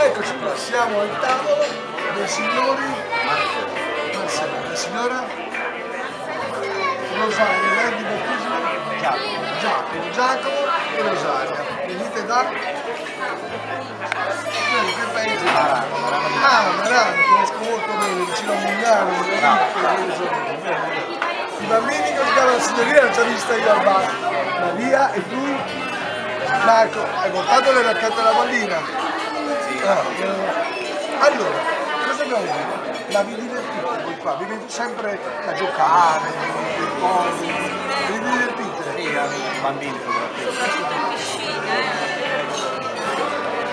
Eccoci qua, siamo al tavolo dei signori Marcella, la signora Rosaria, lei di battesimo? Giacomo e Rosaria. Venite da? Che paese? Marano, conosco molto bene, vicino a Milano, i bambini che giocavano alla signoria l'ho già vista io al bar. Maria e tu? Marco, hai portato le racchette alla pallina? Sì. Allora, cosa abbiamo detto? Ma vi divertite voi qua? Vi vedo sempre a giocare, vi divertite? Sì, bambini soprattutto.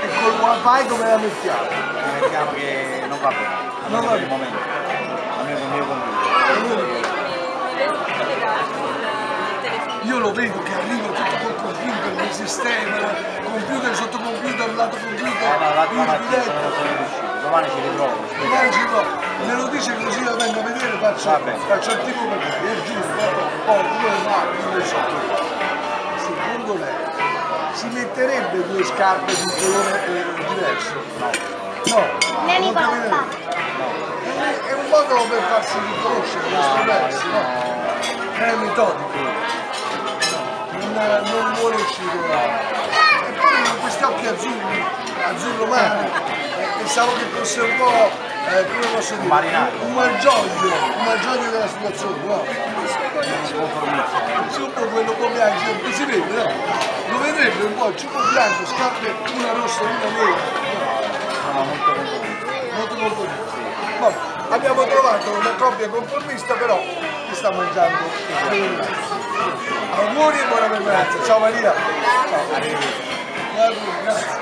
E col wifi come la mettiamo? La mettiamo che non va bene, non va bene. Momento. A me con il mio computer. Io lo vedo che arriva tutto col computer, nel sistema, computer sotto computer, lato computer, L'altra mattina non sono riuscito, domani ci riprovo. Domani ci provo, me lo dice così lo vengo a vedere, faccio il tipo per te, giuro, poi non lo so. Secondo lei si metterebbe due scarpe di un colore diverso? No. Ne li porta. È un modo per farsi riconoscere questo verso, no? È metodico. Non vuole uscire. E poi con questi occhi azzurri, azzurro mare, pensavo che fosse un po', come posso dire, un malgioglio della situazione, no? Il ciuffo quello con bianco, si vede, no? Lo vedrebbe un po', il ciuffo bianco, scarpe una rossa e una nera. No, Molto. Vabbè, abbiamo trovato una coppia conformista, però che sta mangiando. Auguri e buona preparanza. Ciao Maria. Ciao. Grazie.